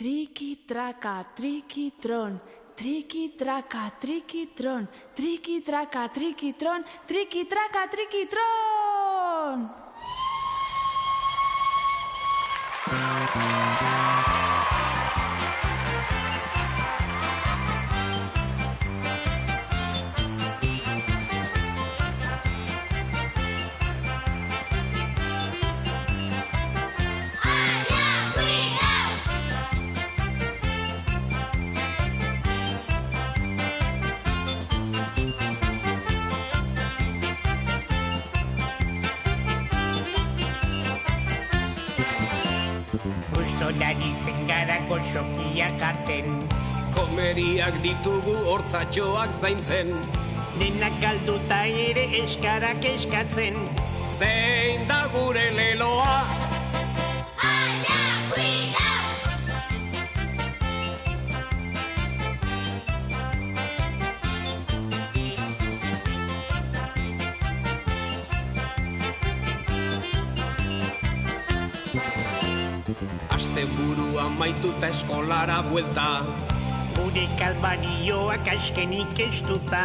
Triki-traka, triki-tron, triki-traka, triki-tron, triki-traka, triki-tron, triki-traka, triki-tron! Daritzen gara goxokiak arten, komeriak ditugu hortzatxoak zaintzen, denak galduta ere eskarak eskatzen. Zein da gure leloa? Allá cuidaos! Asteburu amaituta eskolara buelta, Gure kalbarioak askenik estuta,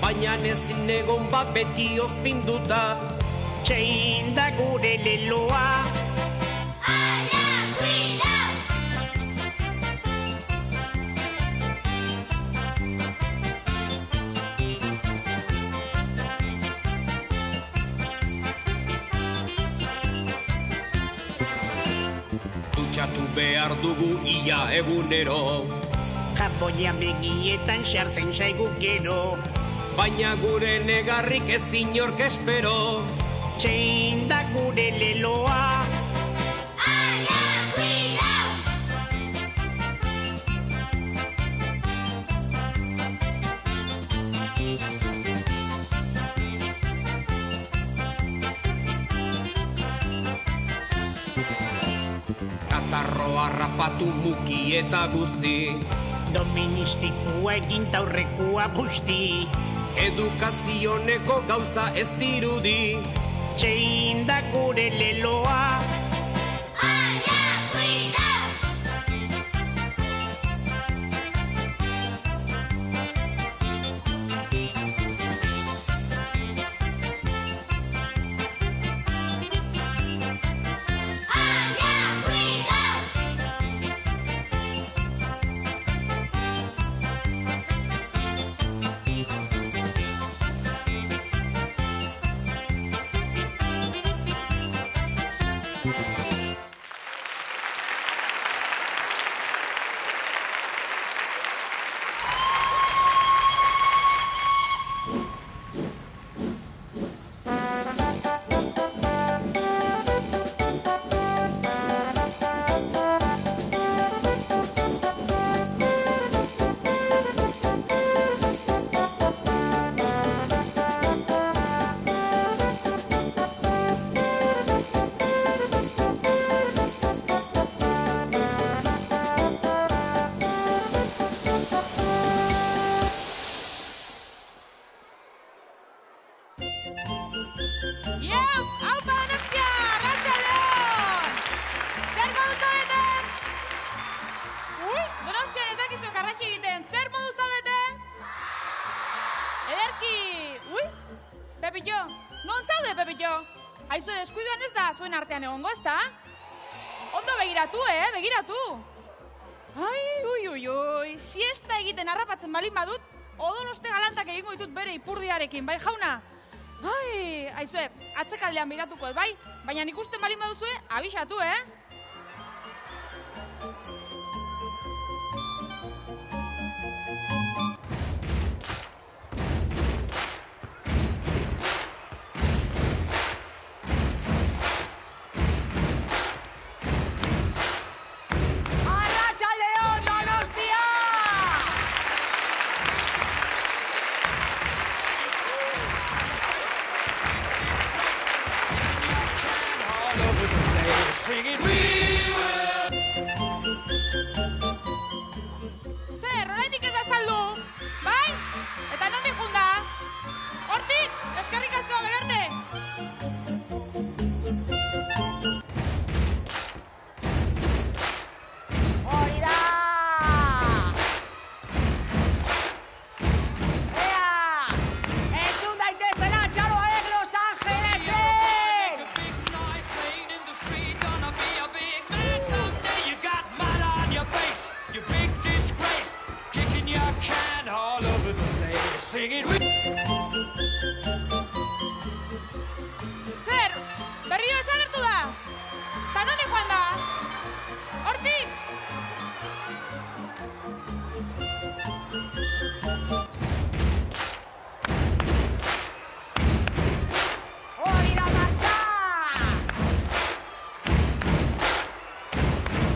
baina ezin egon bat beti ozpinduta. zein da gure leloa? Allá cuidaos! Dutxatu behar dugu ia egunero, Jaboia begietan sartzen zaigu gero, baina gure negarrik ez inork espero. zein da gure leloa? Allá cuidaos! Katarroa rapatu muki eta guzti, Doministikua egin taurrekua busti, edukazioneko gauza ez dirudi. zein da gure leloa? Allá cuidaos! Allá cuidaos! Pepillo, non zaude, Pepillo? Aizu, deskuiduan ez da zuen artean egongo, ezta? Ondo begiratu, begiratu. Ai, ui, siesta egiten harrapatzen balin badut, odonoste galantak egingo ditut bere ipurdiarekin, bai jauna? Ai, aizue, atzekaldean begiratuko, bai? Baina ikusten balin baduzue, abisatu, Singing we Seguir. Zer, berriro desagertu da? Ta nondik joan da? Hortik! Hori da martxa!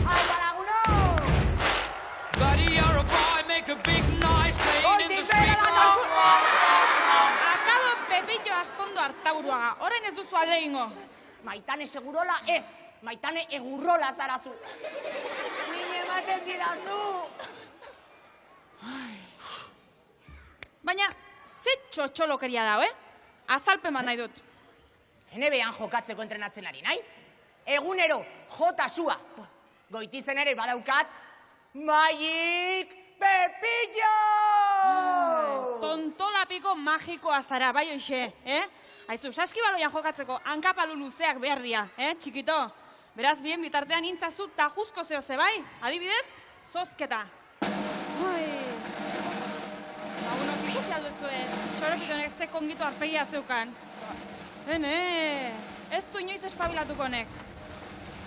Aupa lagunok! Buddy, you're a boy, make a big noise playing in the street. Akabo Pepillo astondo hartaburuaga, horren ez duzu alde egingo. Maitane segurola ez, Maitane egurrola zarazu. Mine ematen didazu. Baina, ze txotxolokeria dau, Azalpen bat nahi dut. NBA-an jokatzeko entrenatzen ari naiz. Egunero, jota sua. Goitizen ere badaukat, Magic Pepillo! Tontolapiko magikoa zara, bai hoxe, Aizu, saskibaloian jokatzeko hankapalu luzeak behar dira, txikito? Beraz, bien bitartean intzazu tajuzko zehoze, bai? Adibidez, zozketa. Lagunok ikusi alduzue, txoropitonek ze kongito arpegia zeukan. Ez du inoiz espabilatuko honek.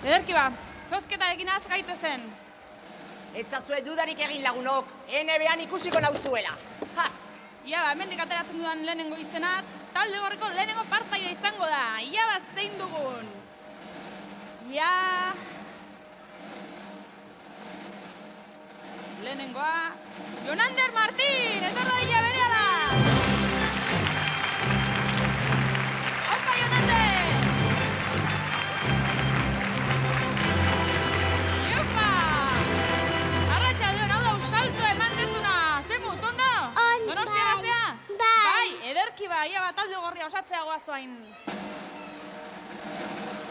Ederki ba, zozketarekin az gaitezen. Etzazue dudarik egin lagunok, NBA-an ikusiko nauzuela. Ha! Ia ba, hemendik ateratzen dudan lehenengo izena, talde gorriko lehenengo partaia izango da. Ia ba, zein dugun. Ia... Lehenengoa... Jonander Martín, etorra dila berea da! Opa, Jonander! Iupa! Arratxaldeon, hau da salto eman dezuna. Zemu, zondo? Donostia bazea? Bai, ederki ba, ia bat talde gorria osatzea goazoain.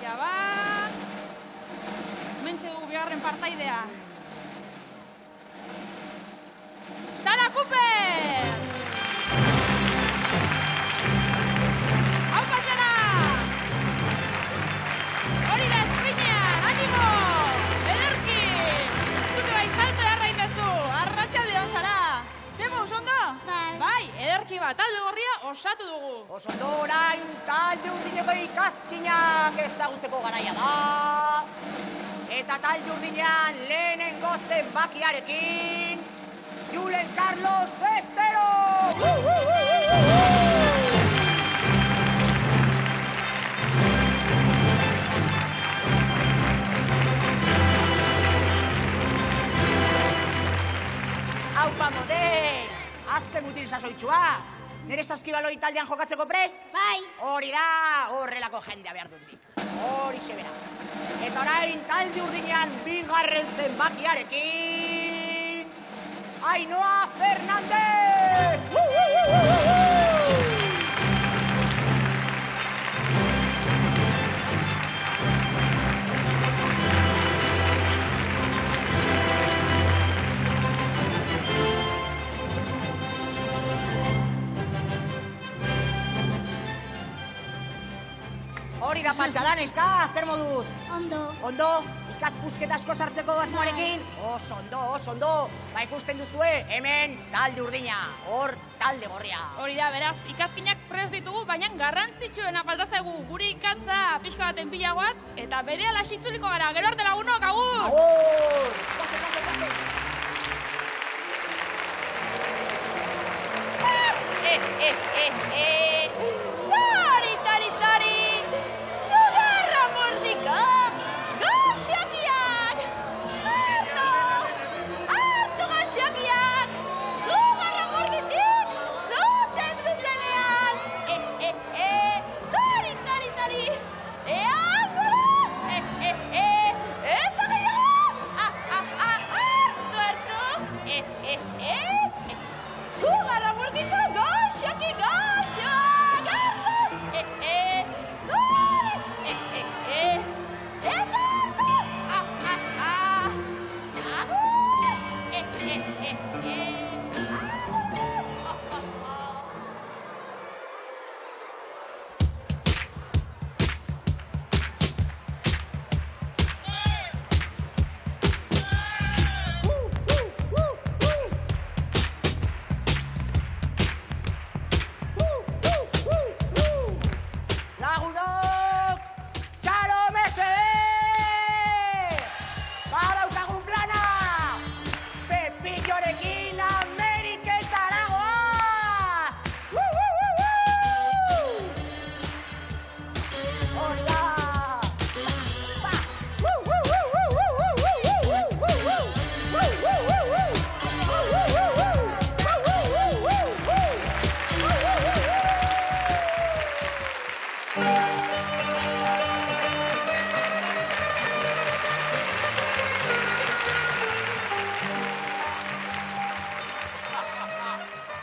Ia ba... Mentxe dugu bigarren partaidea. Sara Cooper! Haupa, Sara! Hori da esprinean, animo! Ederki! Zute bai, salto jarrain dezu! Arratxaldeon, Sara! Zemu, ondo? Bai, ederki bat, talde gorria osatu dugu. Osondo orain talde urdineko ikazkinak ezagutzeko garaia da. Eta talde urdinean lehenengo zenbakiarekin, Julen Carlos Festero! Aupa model! Azte mutil sasoitxua! Nere saskibaloi taldean jokatzeko prest? Bai. Hori da, horrelako jendea behar dut nik. Hori sebera. Eta orain talde urdinean bigarren zenbakiarekin... Ainhoa Fernández! Hori da patxadan, eska, zer moduz? Ondo. Ondo? Ikazpuzketa asko sartzeko asmoarekin? Oso ondo. Ba ikusten duzue, hemen talde urdina, hor talde gorria. Hori da, beraz, ikazkinak prest ditugu, baina garrantzitsuena falta zaigu gure ikatza pixka baten pilagoaz, eta berehala xitzuliko gara, gero arte lagunok, agur! Agur! Tari! Zugarra mordiko! Goxakiak! Hartu goxakiak! Zugarra morditik! Zuzenean! Tari! Eta gehiago! Antxorekin Ameriketara goaz! Hori da!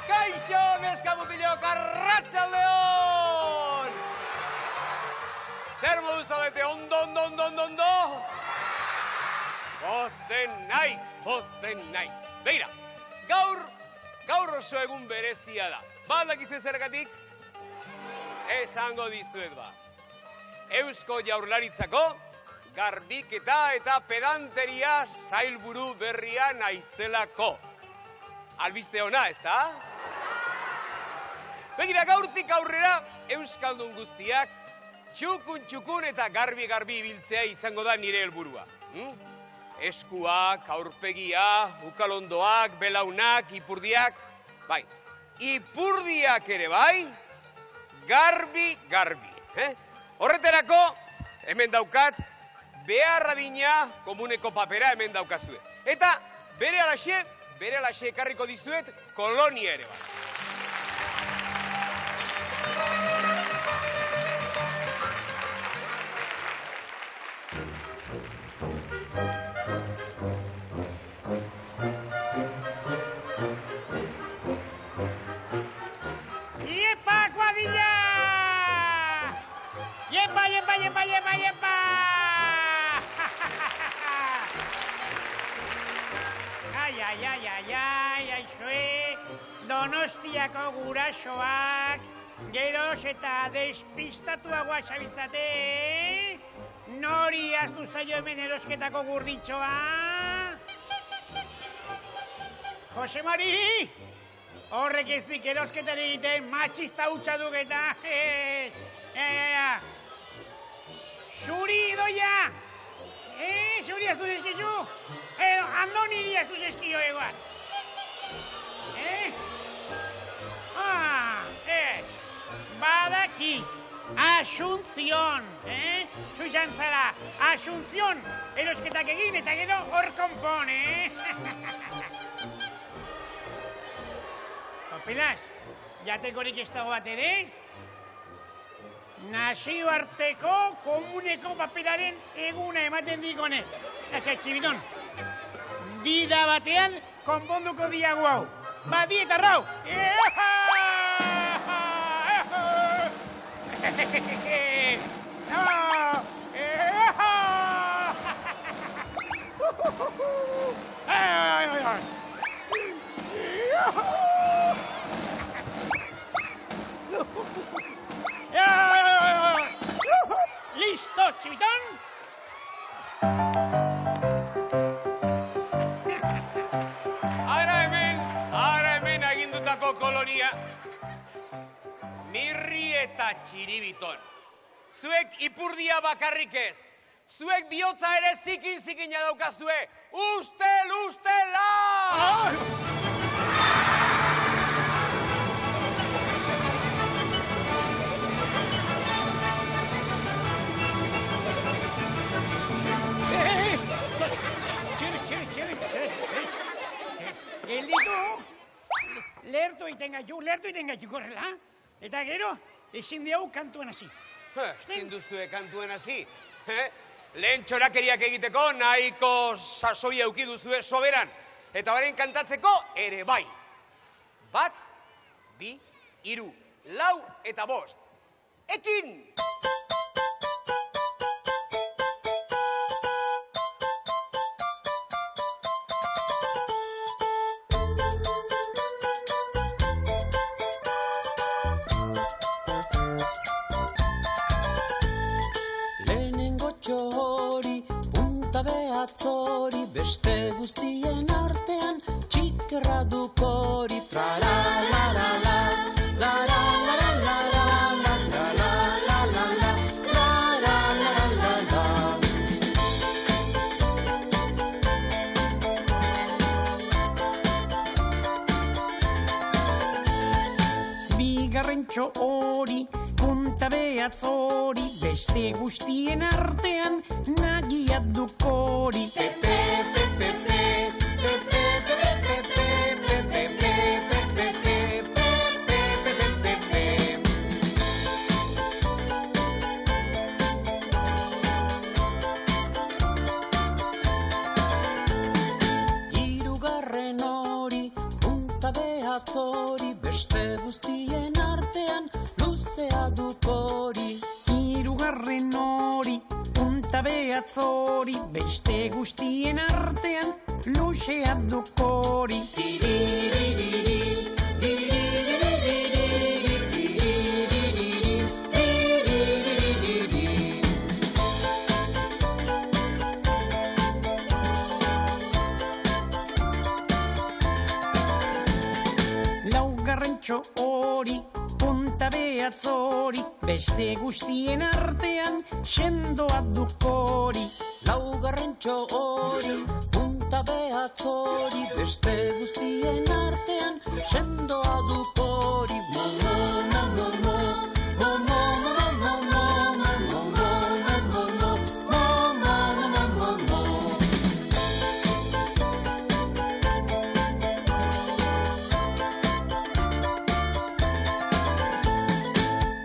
Kaixo, neska mutilok, arratsaldeon! Zer moduz zaudete, ondo? Pozten naiz. Begira, gaur oso egun berezia da. Badakizue zergatik? Esango dizuet ba. Eusko Jaurlaritzako garbiketa eta pedanteria sailburu berria naizelako. Albiste ona, ezta? Begira, gaurtik aurrera euskaldun guztiak txukun eta garbi ibiltzea izango da nire helburua. Eskuak, aurpegia, ukalondoak, belaunak, ipurdiak, bai. Ipurdiak ere bai, garbi. Horretarako, hemen daukat, behar adina komuneko papera hemen daukazue. Eta bere alaxe ekarriko dizuet kolonia ere bai. ¡Iepa, cuadrilla! ¡Iepa! Ai, zue, Donostiako gurasoak, geroz eta despistatuagoa zabiltzate, nori aztu zaio hemen erosketako gurditxoa? Jose Mari, horrek ez dik erosketen egiten, matxista hutsa duketa. Zuri, doia! Zuri aztu zezkizu? Andoni niri aztu zezkio eguan. Ez. Badaki. Asunción. Zu izan zara. Asunción. Erosketak egin eta gero hor konpon, Pelaz, jatekorik ez dago bat ere? Nazioarteko komuneko paperaren eguna ematen dikonek. Eza, txibidon, dida batean konponduko diagu hau. Badi eta rau! Listo, txibitón! Ara hemen agindutako kolonia. Mirri eta txiribiton. Zuek ipurdia bakarrik ez. Zuek bihotza ere zikina daukazue. Ustela! Gelditu, lertu iten gaitu korrela, eta gero, ezin diau kantuan hasi. Ezin duzue kantuan hasi. Lehen txorakeriak egiteko nahiko sasoia euki duzue soberan. Eta baren kantatzeko ere bai. 1, 2, 3, 4 eta 5. Ekin! Atzori beste guztien artean txikerra dukori tra la la la la la la la la la la la la la la la la la la. Laugarrentxo hori, punta behatz hori, beste guztien artean nagia duk hori. Hirugarren hori, punta behatz hori, beste guztien artean luzea duk hori. Hirugarren hori, punta behatz hori, beste guztien artean luzea duk hori. Laugarrentxo hori, punta behatz hori, beste guztien artean sendoa duk hori. Laugarrentxo hori, punta behatz hori, beste guztien artean sendoa duk hori.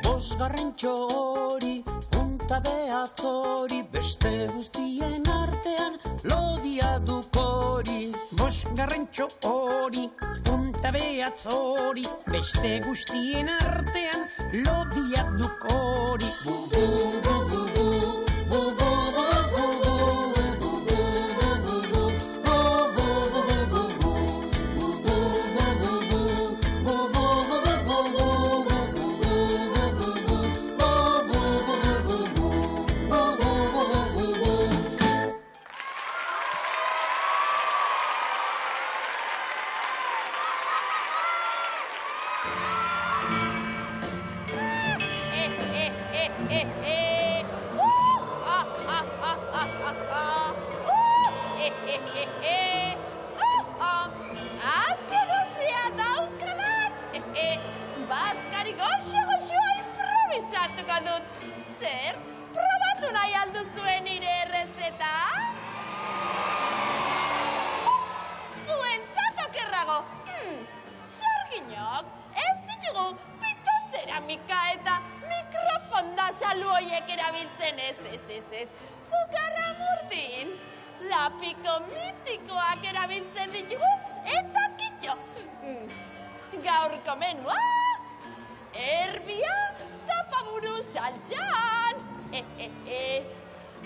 Bosgarrentxo hori, punta behatz hori, beste guztien artean lodia duk hori. Bosgarrentxo hori, punta behatz hori, beste guztien artean lodia duk hori. Bazkari goxo-goxoa improvisatuko dut. Zer, probatu nahi alduzuen nire errezeta? Zuentzat okerrago. Sorginok, ez ditugu pito zeramika eta mikrofonda salu hoiek erabiltzen ez. Zugarramurdin, lapiko mitikoak erabiltzen ditugu eta kitxo. Gaurko menua, erbia zapaburu saltxan.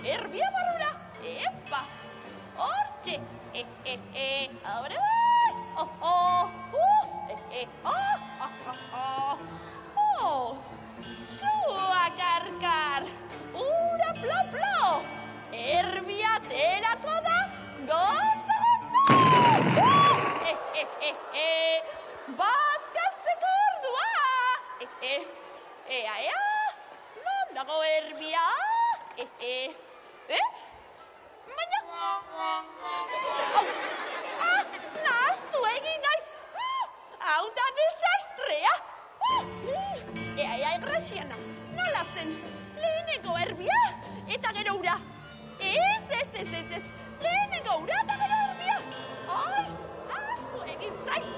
Erbia barrura, epa, hortxe. Abre Sua karkar, ura plo, erbia terako da, goza. Bazkaltzeko ordua! Ea, non dago erbia? Baina... Nahastu egin naiz! Hau da desastrea! Ea, Graziana, nola zen? Leheneko erbia eta gero ura. Ez. Leheneko ura eta gero erbia. Ai, nahastu egin zaiz!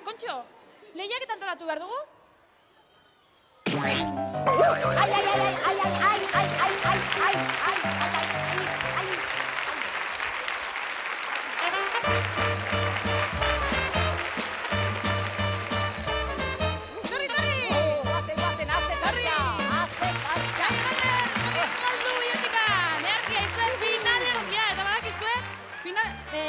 Kontxo, lehiak antolatu behar dugu?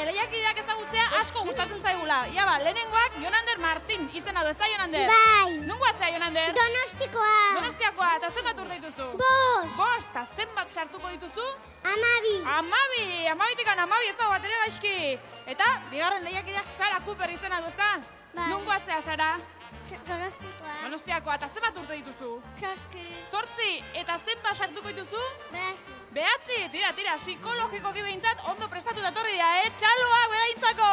Lehiakideak ezagutzea asko gustatzen gustatzen zaigula. Ia ba, lehenengoak Jonander Martin izena du, ez da Jonander? Bai. Nungoa zea Jonander? Donostikoa. Donostiakoa, eta zenbat urte dituzu? 5. 5, eta zenbat sartuko dituzu? 12. 12, 12tikan 12 ez dago bat ere gaizki. Eta, bigarren lehiakideak Sara Cooper izena du, ez da? Bai. Nungoa zea, Sara? Donostikoa. Donostiakoa, eta zenbat urte dituzu? 8, eta zenbat sartuko dituzu? 9, tira, psikologikoki behintzat ondo prestatu datorri da, Txaloak beraintzako!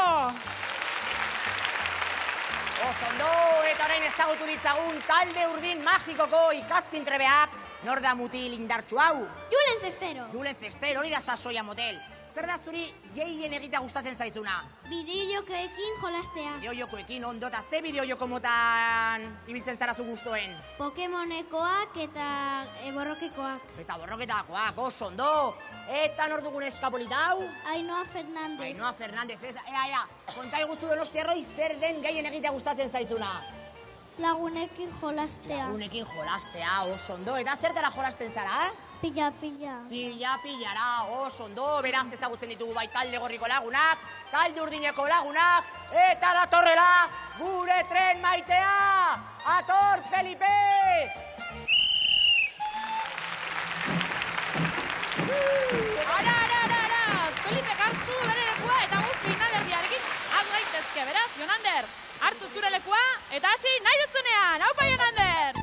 Ondo, eta orain ezagutu ditzagun talde urdin magikoko ikazkin trebeak, nor da mutil indartsu hau? Julen Cestero. Julen Cestero, hori da sasoia motel. Zer da zuri gehien egitea gustatzen zaizuna? Bideojokoekin jolastea. Bideojokoekin ondo, eta ze bideojoko motan ibiltzen zara zu gustoen? Pokemonekoak eta borrokekoak. Eta borroketakoak, ondo. Eta nor dugun eskapolita hau? Ainhoa Fernandez. Ainhoa Fernandez, ea, konta iguzu Donostiarroi zer den gehien egitea gustatzen zaizuna? Lagunekin jolastea. Lagunekin jolastea, ondo. Eta zertara jolasten zara, Pilla. Pillara, ondo. Beraz ezagutzen ditugu bai talde gorriko lagunak, talde urdineko lagunak, eta datorrela gure tren maitea! Ator, Felipe! Ara! Felipe hartu bere lekua eta gu finalerdiarekin hau gaitezke, beraz, Jonander, hartu zure lekua eta hasi nahi duzunean, haupa Jonander!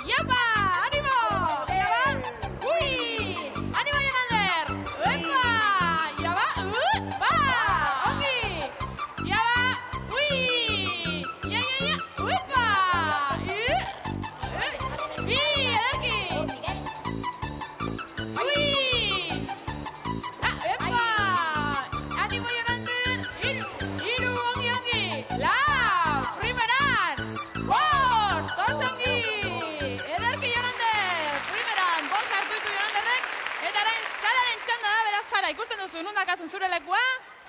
Iapa, animo! Iaba, ui! Animo Jonander! Epa! Iaba, upa! Ongi! Iaba, ui! Ia, upa! Ederki! Ikusten duzu, nundakazun zure lekua,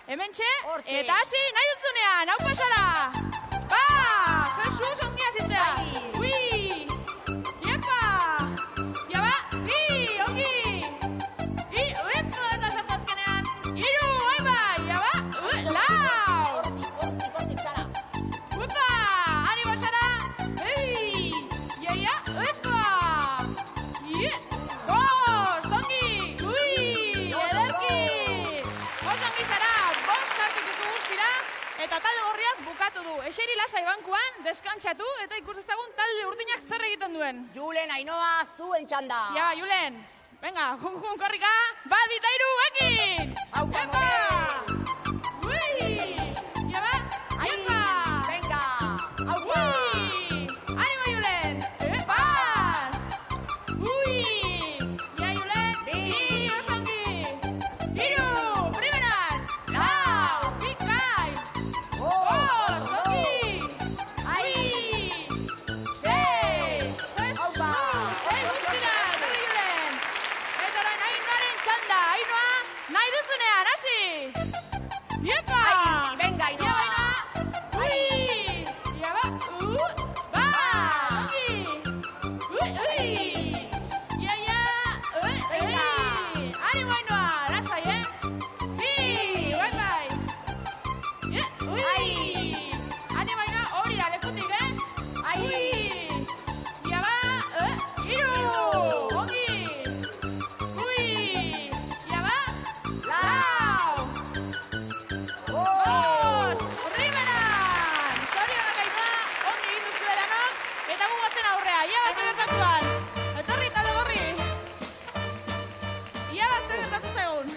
hementxe, eta hasi nahi duzunean, hau pasara! Ba! Jesus, ongi hasitzea! Ui! Iepa! Iaba! Bi! Ongi! Uepo! Eta sartu azkenean! Iru! Oiba! Iaba! Lau! Hortik, Sara! Uepa! Animo, Sara! Ei! Iaia! Uepa! Bost! Ongi! Eta talde gorriak bukatu du. Eseri lasai bankuan, deskantsatu eta ikus ezagun talde urdinak zer egiten duen. Julen, Ainhoa, zuen txanda. Ja, Julen. Venga, jun korrika. Bat, bita, hiru, ekin! Aupa, Ui! Iaba, iepa! Venga! Aupa! Ui! Animo, Julen! Bat! Ui! Ja, Julen! Bi, osongi! Hiru! Primeran! Lau! Bikai! Nahi duzunean, hasi! Iepa! Venga, Ainhoa! Ui! Iaba, ba! Ongi! Ui! Iaia! Venga! Animo, Ainhoa! Lasai, Bi! Bai! Ui! Animo, Ainhoa! Hori da, lekutik, Ui! Iaba! Hiru! Ongi! Ui! Iaba! Lau! Rimeran! Zorionak Ainhoa, ongi egin duzu eranok, eta gu goazen aurrea. Ia bat gertatuan. Etorri talde gorri. Ia bat gertatu zaigun.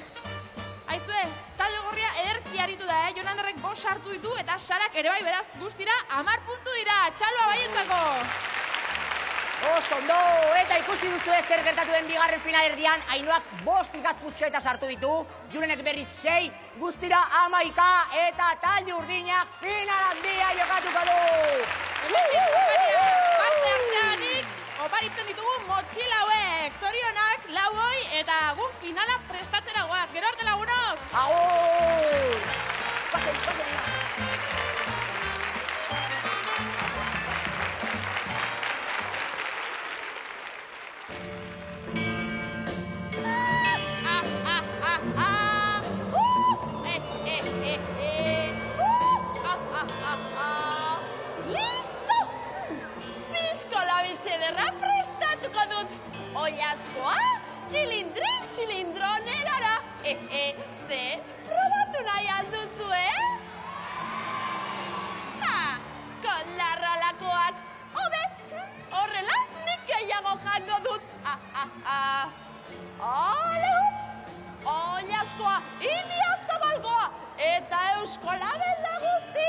Aizue, talde gorria ederki aritu da, Jonanderrek 5 hartu ditu, eta Sarak ere bai beraz guztira 10 puntu dira. Txaloa baientzako. Ondo, eta ikusi duzu zer gertatu den bigarren finalerdian, Ainhoak 5 ikazpuzketa sartu ditu, Julenek berriz 6, guztira 11, eta talde urdinak final handia jokatuko du! Parte hartzeagatik, oparitzen ditugu motxila hauek. Zorionak, lauoi, eta gu finala prestatzera goaz. Gero arte lagunok! Agur! Pasen. ederra prestatuko dut. Oilaskoa, txilindronerara. Ze, probatu nahi alduzu, Kolarralakoak, hobe, horrela nik gehiago jango dut. Oilaskoa, ilia zabalgoa, eta eusko labela guzti.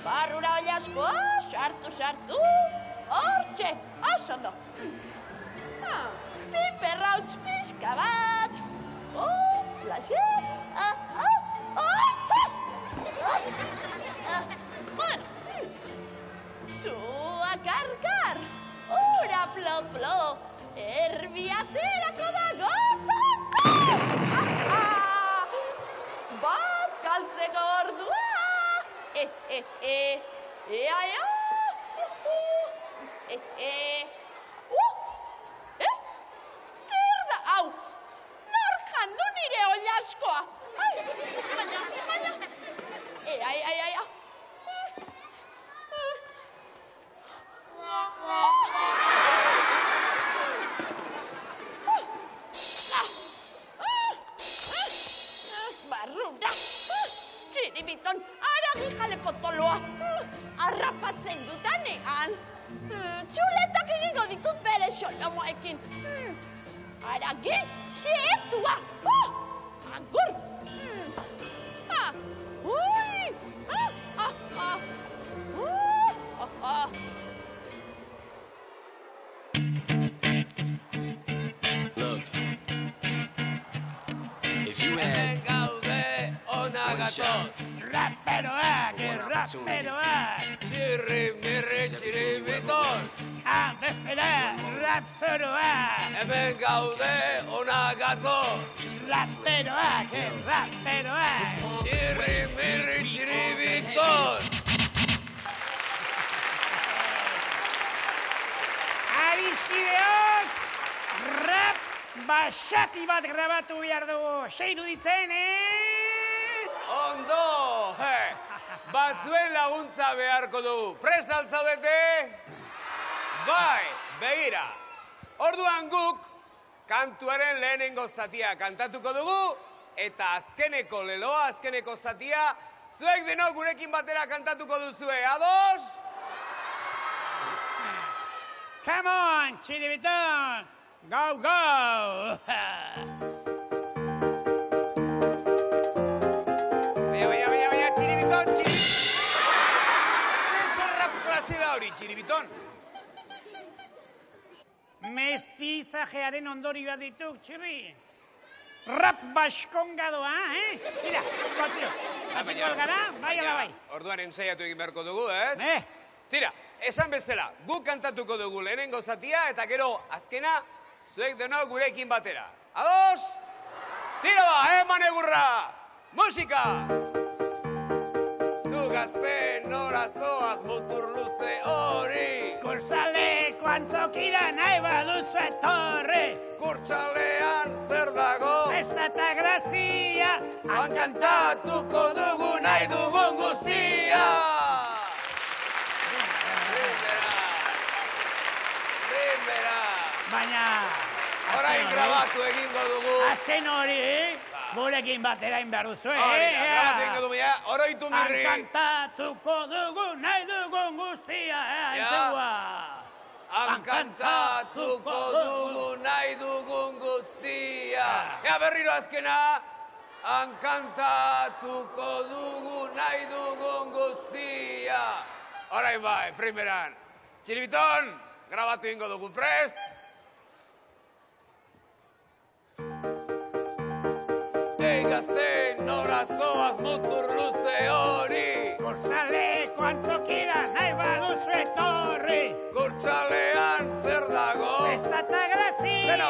Barrura oilaskoa, sartu, hortxe, asondo. Piperrauts pixka bat. Plaxet, zaz! Bueno, zua karkar, ura plo, erbiatzerako dago, bazkaltzeko ordua, zer da, hau, nor jandu nire oilaskoa, baina, barrura, txiribiton, aragi jale potoloa, arrapatzen dutanean, txuletak egingo ditut bere xolomoekin, aragi xezua, agur, Look, if you had one shot, Raperoak, Txirribiton, bestela, rapzoroak, hemen gaude ona gatoz. raperoak, Txirribiton. Adiskideok, rap basati bat grabatu behar dugu. Seiru ditzen, Ondo, bazuen laguntza beharko dugu. Prest altzaudete? Bai, begira. Orduan guk, kantuaren lehenengo zatia kantatuko dugu, eta azkeneko leloa, azkeneko zatia, zuek denok gurekin batera kantatuko duzue. Ados? Come on, txiribiton, go! Baina, txiribiton! Zer rap klase da hori, txiribiton? Mestizajearen ondorioa dituk, txirri. Rap baskonga doa, Mira, batzio. Batzio gara, bai ala bai. Orduan ensaiatu egin beharko dugu, ez? Tira, esan bestela, guk kantatuko dugu lehenengo zatia, eta gero azkena, zuek denok gurekin batera. Ados? Tira ba, eman egurra! Musika! Zu gazte nora zoaz mutur luze hori. Kursaleko antzokira nahi baduzu etorri. Kurtsalean zer dago? Festa eta grazia, Han kantatuko dugu nahi dugun guztia! Primera! baina... Orain grabatu egingo dugu. Azken hori, gurekin batera behar duzu, grabatu egingo dugu, oroitu mirri. Han kantatuko dugu nahi dugun guztia, entzua. Han kantatuko dugu nahi dugun guztia. Berriro azkena. Han kantatuko dugu nahi dugun guztia. Orain bai, primeran. Txiribiton, grabatu egingo dugu, prest? Ei gazte, nora zoaz mutur luze hori. Kursaleko antzokira nahi baduzu etorri. Kurtsalean zer dago? Festa eta grazia. Deno,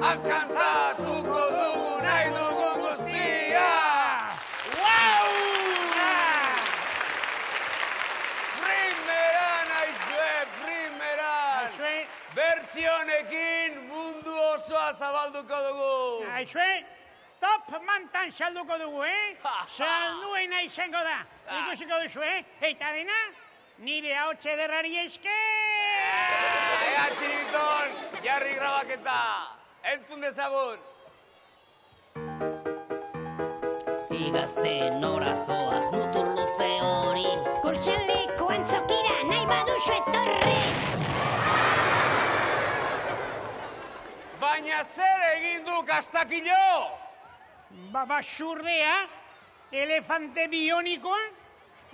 han kantatuko dugu nahi dugun guztia. Wow! Primeran aizue, primeran. Aizue. Bertsionekin mundu osoa zabalduko dugu. Aizue. Top mantan salduko dugu, Salduena izango da. Ikusiko duzu, Eta dena, nire ahotxe ederrari eske! Ea, Txiribiton, jarri grabaketa. Entzun dezagun. Igazte nora zoaz mutur luze hori. Kurtxaldeko antzokira nahi baduzu etorri. Baina zer egin du kastakilo? Babasurdea, elefante bionikoa,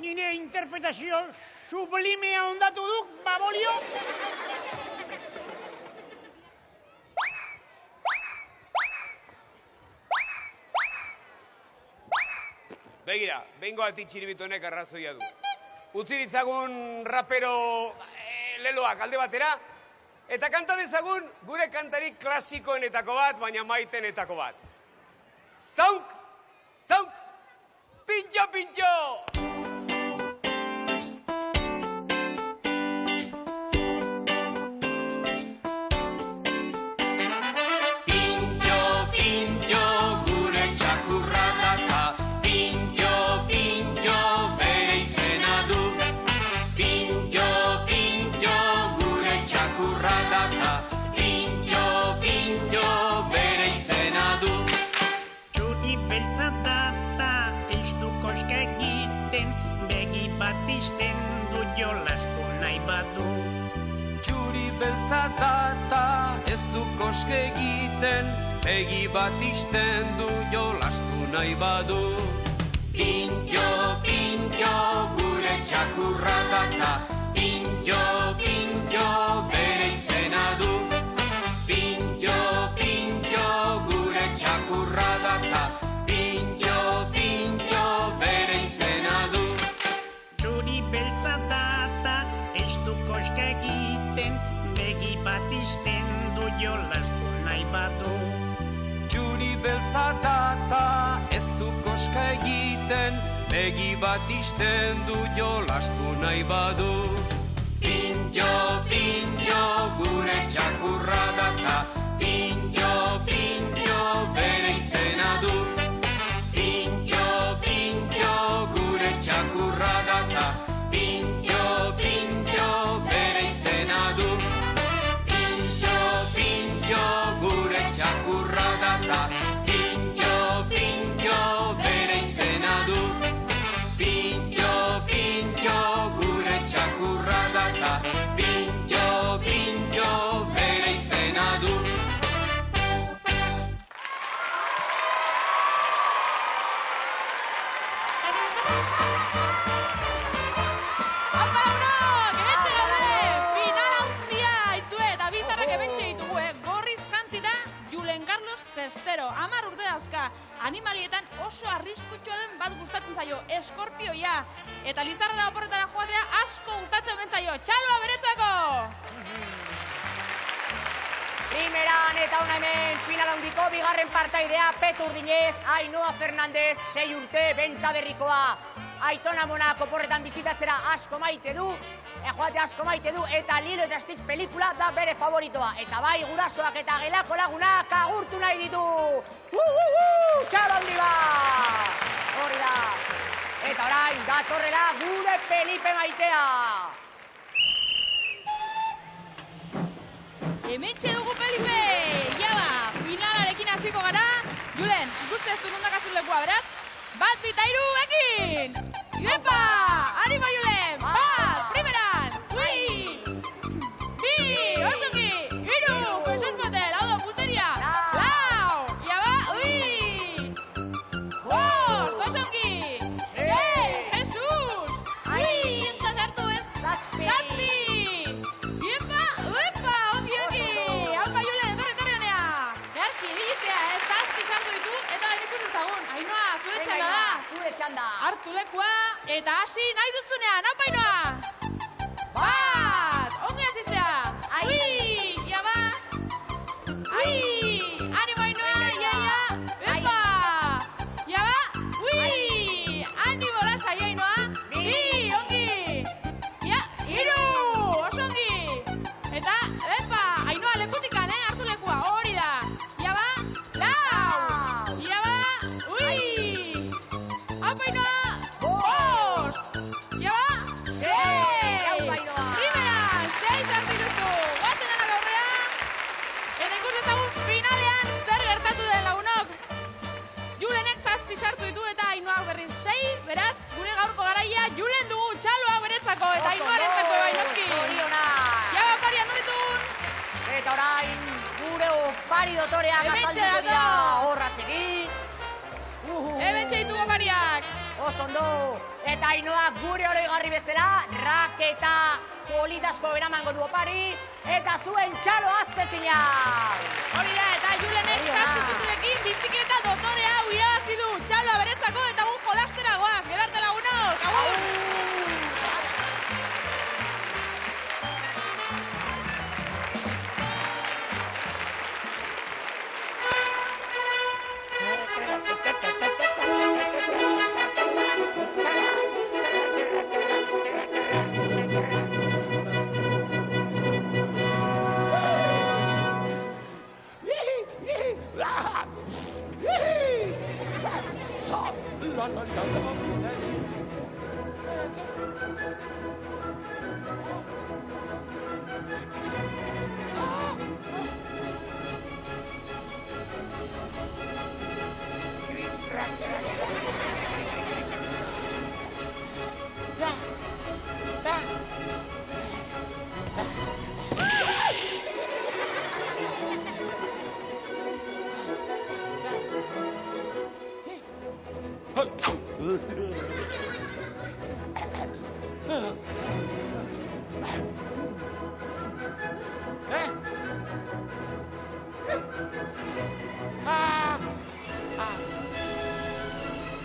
nire interpretazio sublimea ondatu duk, babolio. Begira, behingo ati Txiribitonek arrazoia du. Utzi ditzagun rapero leloak alde batera, eta kanta dezagun gure kantarik klasikoenetako bat, baina maitenetako bat. Zauk, zauk, pintxo, pintxo! Batisten du jolastu nahi badu. Txuri beltza data ez du koske egiten, begi bat isten du jolastu nahi badu. Pintxo, pintxo, gure txakurra data, pintxo, pintxo, bere izena du. Pintxo, pintxo, gure txakurra data, pintxo, pintxo, bere izena du. Beltza data, ez du koska egiten, begi bat izten du jolastu nahi badu. Txuri beltza data, ez du koska egiten, begi bat isten du jolastu nahi badu. Pintxo, pintxo, gure txakurra data, pintxo, pintxo, bere izena du. Pintxo, pintxo, gure txakurra data, pintxo, pintxo, bere izena du. Pintxo, pintxo, gure txakurra data, pintxo, pintxo, bere izena du. Pintxo, pintxo, gure txakurra data, pintxo, pintxo, bere izena du. Estero, 10 urte dauzka, animalietan oso arriskutsua den bat gustatzen zaio, eskorpioia. Eta Lizarrara oporretara joatea asko gustatzen bentzaio. Txaloa beretzako! Primeran eta hona hemen final handiko bigarren partaidea Petu Urdinez, Ainhoa Fernandez, 6 urte, benta berrikoa. Aitona Monak oporretan bizitatzera asko maite du, joate asko maite du, eta Lilo eta Stitch pelikula da bere favoritoa. Eta bai, gurasoak eta gelako lagunak agurtu nahi ditu. Txalo handi bat! Hori da. Eta orain, datorrela gure Felipe maitea. Hementxe dugu Felipe! Jaba, finalarekin hasiko gara. Julen, ikuste ez du nondak azulekua, beraz? 1, 2, 3, ekin! Iepa! Animo, Julen! 1, primeran! 2, osoki! 3, Jesus Motel, hau da, punteria! 4, jaba, 5, osongi! 6, Jesus! Ez da sartu ez! 7! Iepa! Ongi! Haupa, Julen, etorri honea! Gerki, ebilitzea, 7 sartu ditu, eta da ikusi ezagun. Ainhoa, zure txanda da! Zure txanda! Hartu lekua, eta hasi nahi duzunean, haupa Ainhoa! 1, ongi hasitzea! Jaba! Animo Ainhoa, ia! Epa! Jaba! Animo lasai Ainhoa! 2, ongi! Ja, 3, oso ongi! Eta, epa! Ainhoa, lekutikan, hartu lekua, hori da! Jaba! 4! Jaba! Haupa Ainhoa! 5! Jaba! 6! garaia Julen dugu txaloa beretzako eta Ainuarentzako bai noski. Zorionak. Ja, opari handurritun. Eta orain, gure opari dotoreak Hementxe azalduko dira datoz. horratzeki. Hementxe ditugu opariak. Oso ondo. Eta Ainoak gure oroigarri bezala, raketa politasko beramango du opari, eta zuen txalo aztezinak. Hori da, eta Julenek zazpi punturekin bizikleta dotore hau irabazi du txaloa beretzako eta gu jolastera goaz. Gero arte lagunok, agur!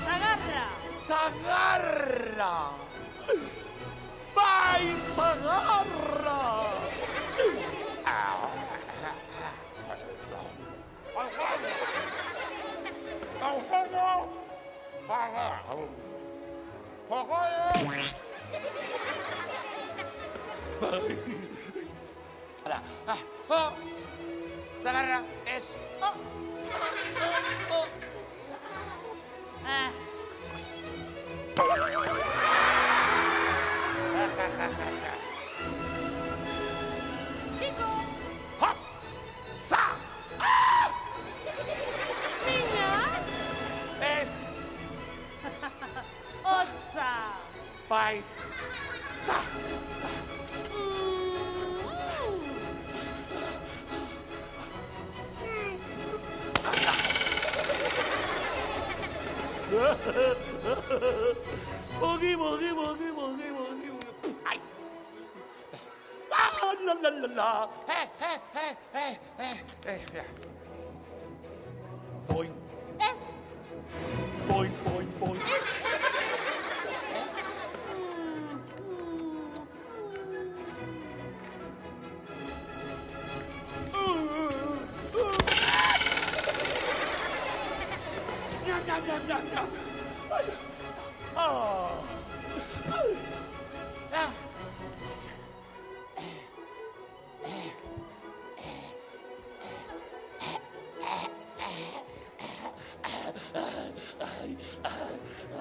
Sagarra! Sagarra! Bai, Sagarra! Sagarra es... Kiko! ¡Ha! ¡Sa! Niña! Es... Otza! Bai... Sa! Boogie, boogie, boogie, boogie, boogie, boogie. Ay. Ah, la, la, la, la. Boing. Es! Boing, boing, boing. Nham, nham, nham, nham, nham. Oh. Ah.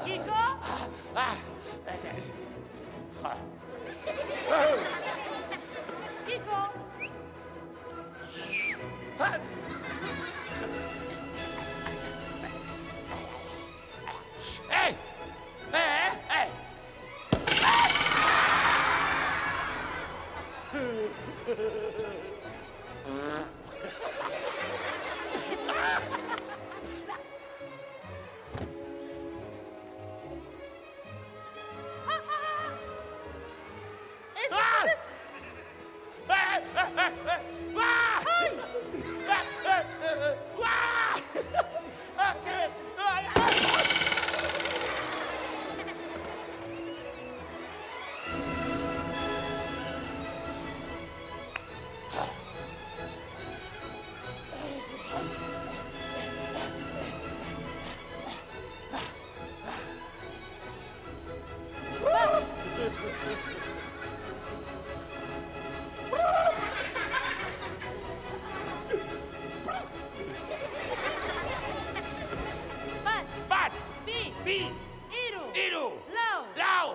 Kiko! Kiko! Hey! Hey! Hey! Bat! Bi! Iru! Lau!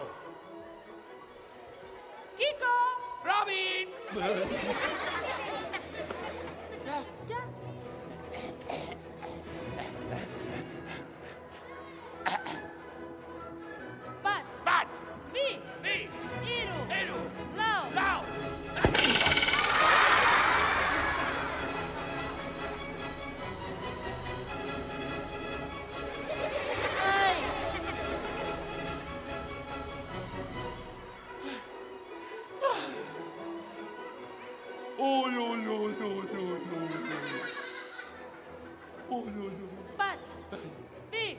Kiko! Robin! Bat! Bat! Oi, oi, oi, oi, oi, oi. Oi, oi, oi. Bat, bi,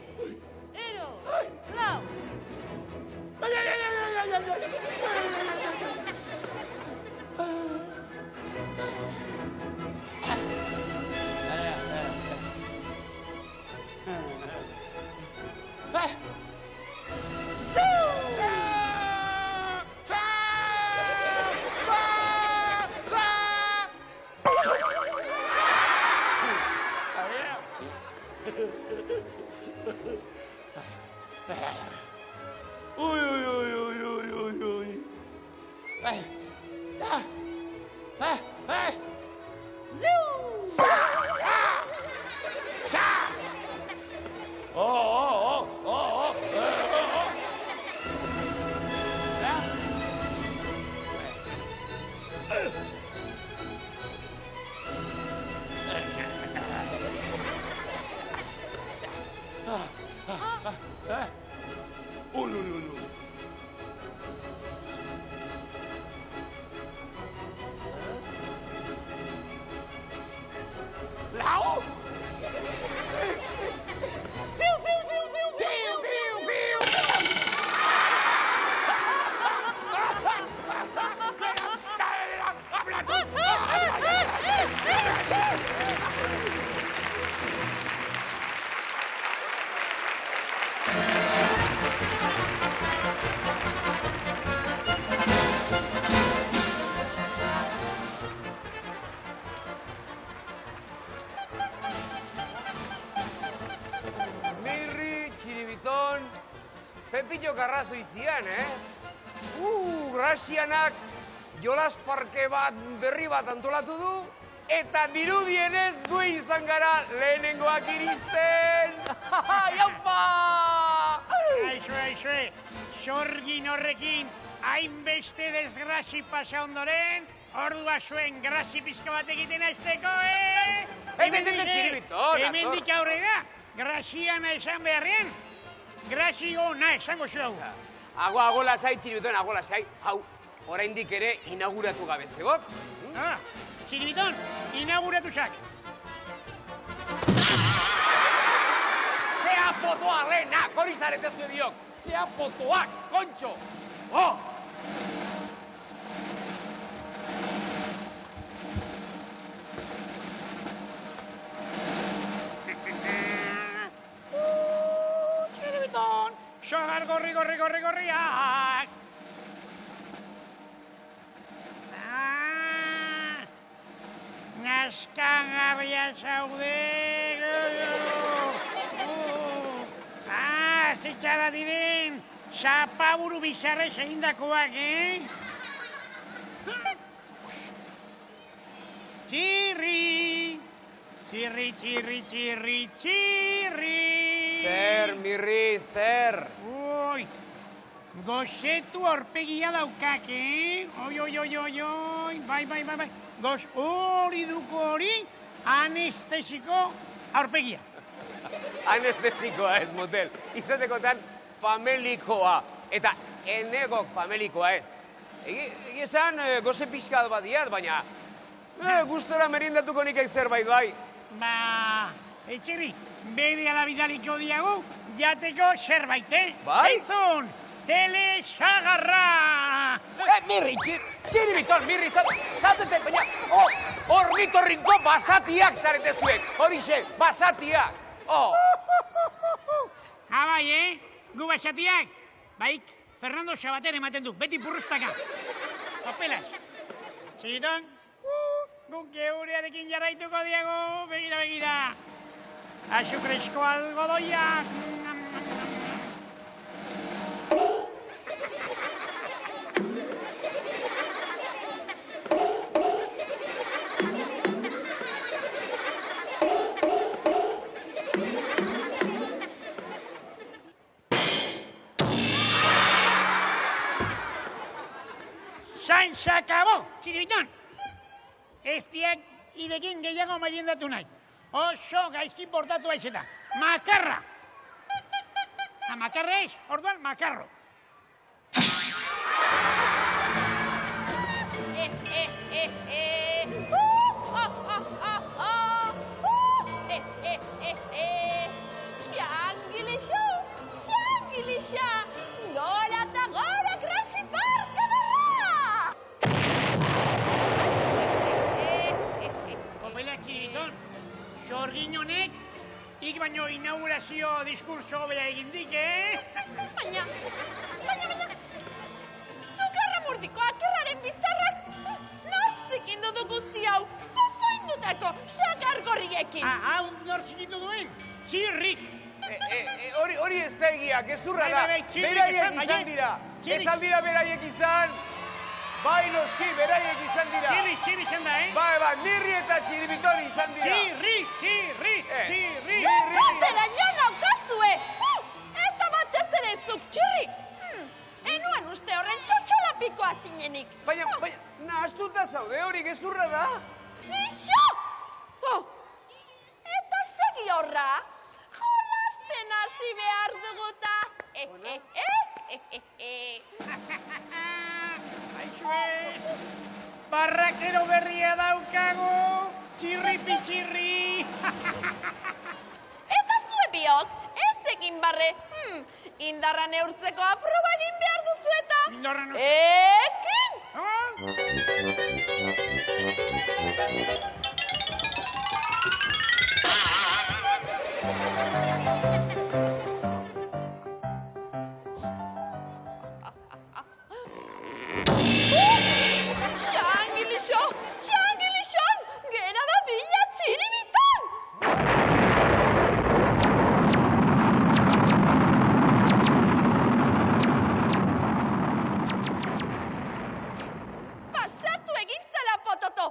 hiru, lau. Ai, ai, ai, ai, ai, ai, ai. Ui, ui, ui, ui, ui, ui, ui. Ai. Ah. Ah, ah. Ziu. Ah. Sa. Oh, oh, oh, oh, oh. Ui, ui, ui, ui. Lão! Phiu, phiu, phiu, phiu, phiu, phiu, phiu. Mirri, Txiribiton, Pepillo Karrazo izian, Grazianak jolas parke bat berri bat antolatu du, eta dirudienez gu izan gara lehenengoak iristen. Jaupa! Aizue, sorgin horrekin hainbeste desgrazi pasa ondoren, ordua zuen grazi pizka bat egiten azteko, Txiribiton, Hemendik aurrera, graziana esan beharrean, grazi ona esango zu hau. Ago lasai, Txiribiton, ago lasai. Hau, oraindik ere inauguratu gabe zegok. Txiribiton, inauguratu zak. Sea potoa lehenak, hori zaretezu biok. Sea potoak, kontxo. Oh! Txiribiton, sogar gorriak. Naskagarria zaude. Zitxara diren, zapaburu bizarrez egindakoak, Txirri. Zer, Mirri, zer. Ui, gozetu aurpegia daukak, Oi, bai. Goz hori duko hori, anestesiko aurpegia. Anestesikoa ez, motel. Izatekotan famelikoa. Eta enegok famelikoa ez. Egi esan goze pixkat bat diat, baina gustora merindatuko nik zerbait bai. Txirri, bere alabidaliko diagu, jateko zerbait, Bai? Entzun, telesagarra! Mirri, Txiribiton, Mirri, zateten, baina, ornitorrinko basatiak zaretezuek, horixe, basatiak. Bai, gu basatiak, baik, Fernando Sabater ematen du, beti purrustaka. Papelas. Txiribiton, guk geurearekin jarraituko diago, begira. Azukresko algodoiak. Se acabó, Txiribiton. Ez diak idekin gehiago mailendatu nahi. Oso gaizki portatu baizeta. Makarra! Makarra ez, orduan makarro. egin honek, ik baino inaugurazio diskurso hobea egin dik, Baina, zugarra murdiko akerraren bizarrak, nozikin dudu guzti hau, pozoindutako sakar gorriekin. Hau nor zikindu duen? Txirrik. Hori ez da egia, gezurra da. Beraiek izan dira. Ez aldira beraiek izan. Bai, noski, beraiek izan dira. Txirri izan da, Bai, nirri eta txiribiton izan dira. Txirri. Txatera nion aukazue! Eta batez ere zuk, txirri! Enuan uste horren txotxolapikoa zinenik. Baina, nahastuta zaude, hori gezurra da. Ixo! Eta segi horra, jolasten hasi behar duguta. Aixue, barrakero berria daukagu, txirri-pitxirri. Eta zue biok, ez egin barre, indarra neurtzeko aproba egin behar duzu eta... Indarra Ekin! Xangilixon! Gera da dila txiribitan! Pasatu egintzela pototo!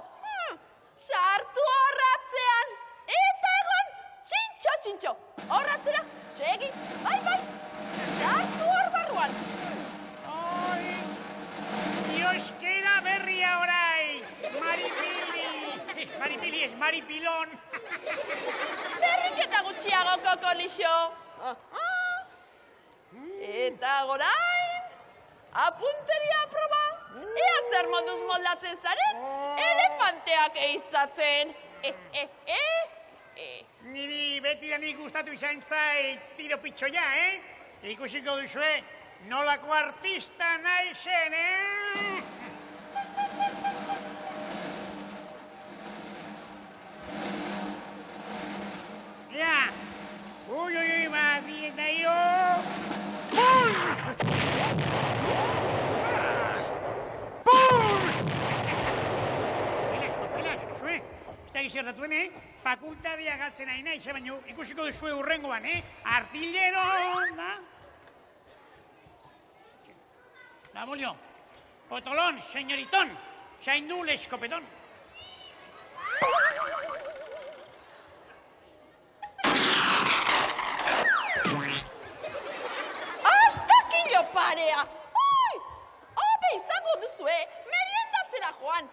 Sartu horratzean! Eta egon, txintxo! Horratzera, segi, bai! Sartu hor barruan! Dioskera berria orai! Maripili ez, maripilon! Berriketa gutxiago, kokolixo! Eta gorain, apunteria proba! Ea zer moduz moldatzen zaren, elefanteak eizatzen! Niri betidanik gustatu izan zait tiro pitxoia, Ikusiko duzue, nolako artista nahi zen, Ja, ui, badieta io! Belazo, zue? Ez da gizertatuen, fakultatea galtzen nahi nahi, baina ikusiko duzue urrengoan, Artillero, da? La bolio, potolón, señoritón, zaindu leskopetón. Astakillo parea! Hobe izango duzue, meriendatzera joan.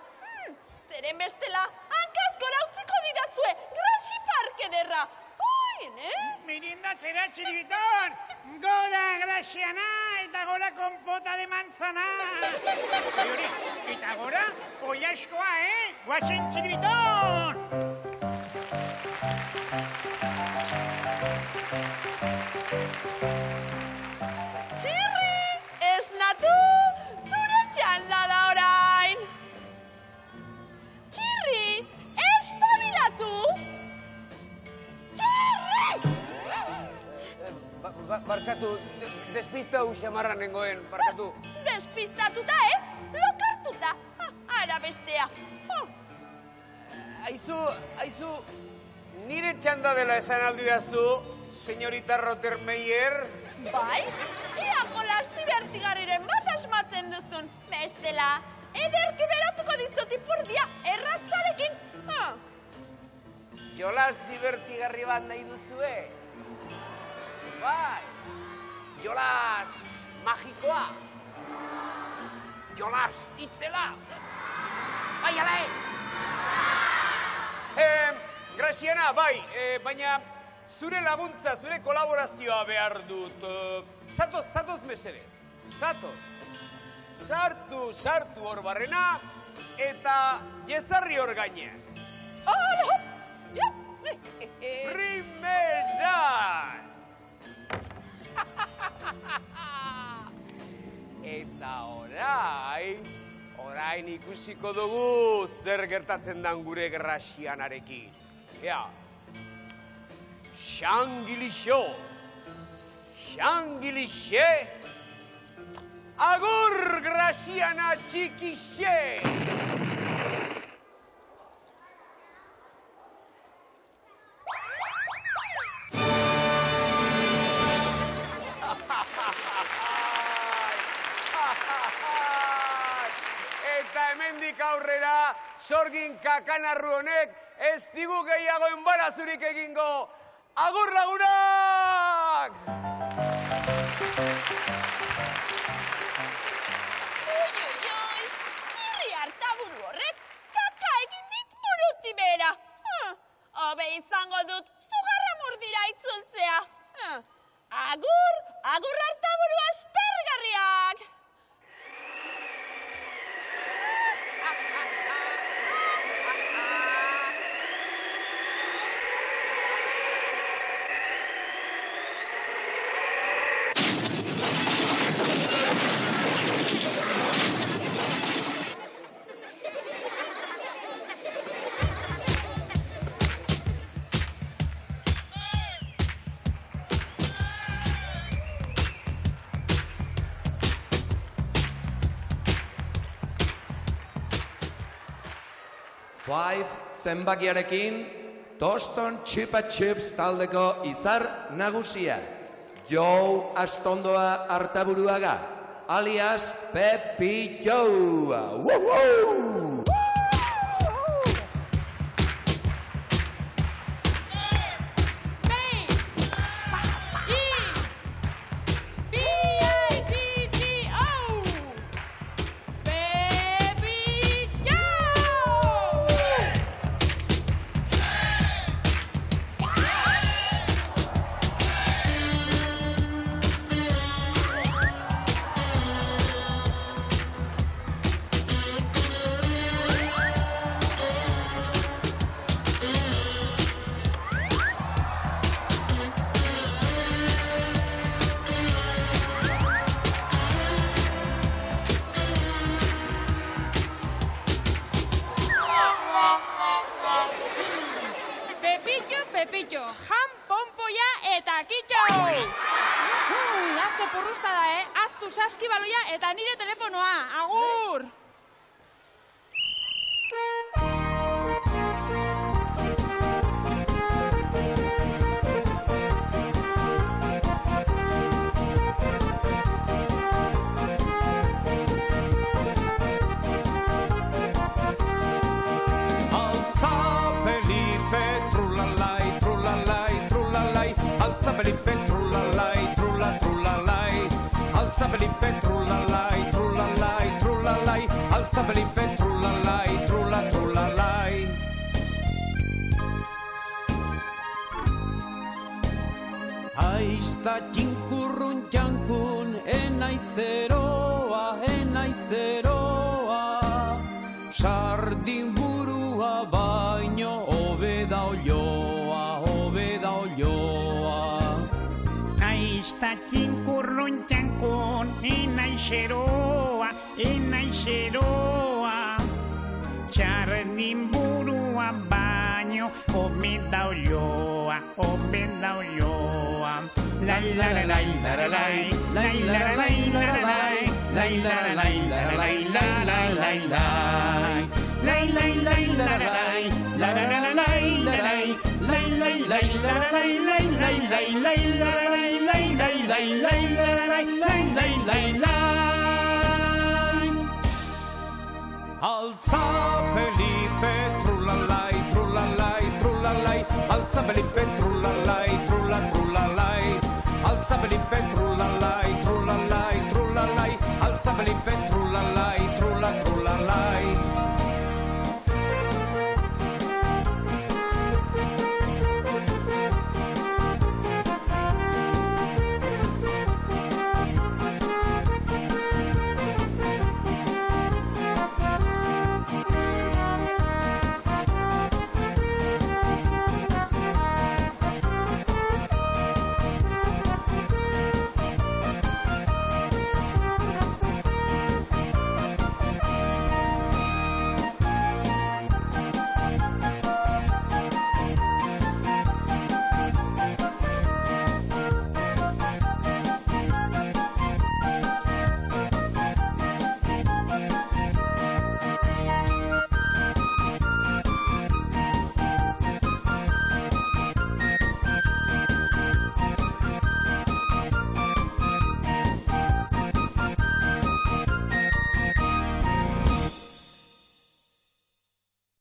Zeren bestela, hankaz gora utziko didazue, grasi parke derra. Meriendatzera txiribiton! Gora grasiana eta gora kompota de manzana! Eta gora, oiaskoa, Guazen txiribiton! Txirri, esnatu, zure txanda da orain! Txirri, espabilatu! Barkatu, despista xamarra nengoen, barkatu. Despistatuta ez, lokartuta, ara bestea. Aizu, nire txanda dela esan aldidaztu, señorita Rottermeier? Bai, ea jolas divertigarriren bat asmatzen duzun. Bestela, ederki beratuko dizut ipurdia erratzarekin. Jolas divertigarri bat nahi duzue? Bai, jolas magikoa. Jolas itzela. Bai, ala ez. Graziana, bai, baina zure laguntza, zure kolaborazioa behar dut. Zatoz mesedez, zatoz. Sartu hor barrena, eta jezarri hor gainean. Primeran! Eta orain ikusiko dugu zer gertatzen dan gure Grazianarekin. Ea, Xangilixo, xangilixe, agur Graziana txikixe. Eta hemendik aurrera, sorgin kakanarru honek ez digu gehiago enbarazurik egingo. Agur lagunak! Txirri hartaburu horrek kaka egin dit buruti bera. Hobe izango dut zugarra murdira itzultzea. Agur hartaburu aspergarriak! Five zenbakiarekin, Toston Chupa Chups taldeko izar nagusia. Joe Astondoa Artaburuaga, alias Pepilloa. Woo-hoo! Pepillo, jan, pompoia eta kitxo! Azte porrusta da, Aztu saskibaloia eta nire telefonoa. Agur! Felipe, trulalai, trula, trulalai. Alza Felipe, trulalai, trulalai, trulalai. Alza Felipe, trulalai, trula, trulalai. Aizta txinkurrun txankun, enaizeroa, enaizeroa. Sardin burua baino, obeda olioa, obeda olioa. Aizta txinkurrun txankun, enaizeroa, enaizeroa. Sardin burua baino, obeda olioa, obeda olioa. Lai la la lai la la lai, lai la la lai la la lai, lai la la lai la la lai la la lai lai. Lai lai lai la la lai, la la la lai la lai, lai lai lai la la lai, lai lai lai lai la la lai, lai lai lai lai la la lai, lai lai lai lai. Alza Felipe, trulalai, trulalai, trulalai. Alza Felipe, trulalai.